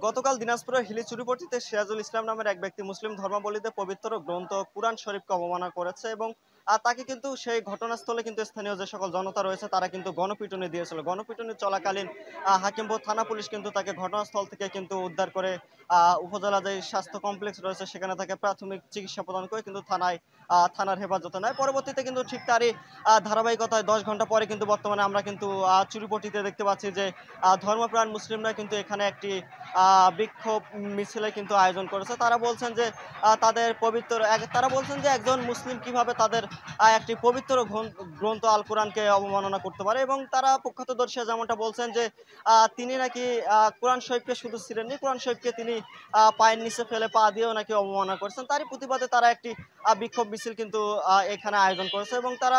গতকাল দিনাজপুরের হিলি চুরিপট্টিতে সিরাজুল ইসলাম নামের এক ব্যক্তি মুসলিম ধর্মাবলম্বীদের পবিত্র গ্রন্থ কুরআন শরীফকে অবমাননা করেছে এবং তাকে কিন্তু সেই ঘটনাস্থলে কিন্তু স্থানীয় যে সকল জনতা রয়েছে তারা কিন্তু গণপিটুনি দিয়েছিল। গণপিটুনি চলাকালীন হাকিমপুর থানা পুলিশ কিন্তু তাকে ঘটনাস্থল থেকে কিন্তু উদ্ধার করে উপজেলা যে স্বাস্থ্য কমপ্লেক্স রয়েছে সেখানে তাকে প্রাথমিক চিকিৎসা প্রদান করে কিন্তু থানার হেফাজতে নেয়। পরবর্তীতে কিন্তু ঠিক তারই ধারাবাহিকতায় ১০ ঘন্টা পরে কিন্তু বর্তমানে আমরা কিন্তু চুরিপট্টিতে দেখতে পাচ্ছি যে ধর্মপ্রাণ মুসলিমরা কিন্তু এখানে একটি বিক্ষোভ মিছিলে কিন্তু আয়োজন করেছে। তারা বলছেন যে তারা বলছেন যে একজন মুসলিম কিভাবে তাদের একটি পবিত্র গ্রন্থ আল কোরআনকে অবমাননা করতে পারে এবং তারা প্রত্যক্ষদর্শীরা যেমনটা বলছেন যে তিনি নাকি কোরআন শরীফকে শুধু ছিঁড়েননি, কোরআন শরীফকে তিনি পায়ের নিচে ফেলে পা দিয়েও নাকি অবমাননা করেছেন। তারই প্রতিবাদে তারা একটি বিক্ষোভ মিছিল কিন্তু এখানে আয়োজন করেছে এবং তারা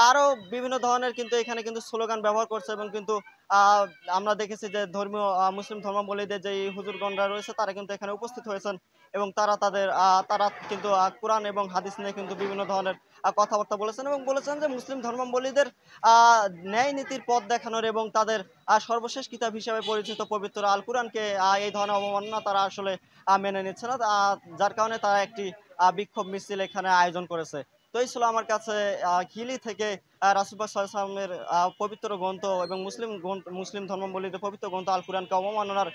আরো বিভিন্ন ধরনের কিন্তু এখানে কিন্তু স্লোগান ব্যবহার করছে এবং কিন্তু আহ আমরা দেখেছি যে ধর্মীয় মুসলিম ধর্মাবলম্বীদের যে হুজুরগণরা রয়েছে তারা কিন্তু এখানে উপস্থিত হয়েছেন এবং তারা কিন্তু কোরআন এবং হাদিস নিয়ে কিন্তু বিভিন্ন ধরনের কথাবার্তা বলেছেন এবং বলেছেন যে মুসলিম ধর্মাবলম্বীদের আহ ন্যায় নীতির পথ দেখানোর এবং তাদের সর্বশেষ কিতাব হিসেবে পরিচিত পবিত্র আল কোরআনকে এই ধরনের অবমাননা তারা আসলে মেনে নিচ্ছে না, যার কারণে তারা একটি বিক্ষোভ মিছিল এখানে আয়োজন করেছে। তো এই ছিল আমার কাছে হিলি থেকে রাসূল পাক সাল্লাল্লাহু আলাইহি ওয়াসাল্লামের পবিত্র গ্রন্থ এবং মুসলিম ধর্মাবলম্বীদের পবিত্র গ্রন্থ আল কুরআনকে অবমাননার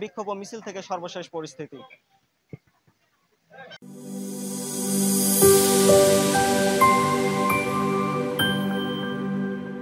বিক্ষোভ ও মিছিল থেকে সর্বশেষ পরিস্থিতি।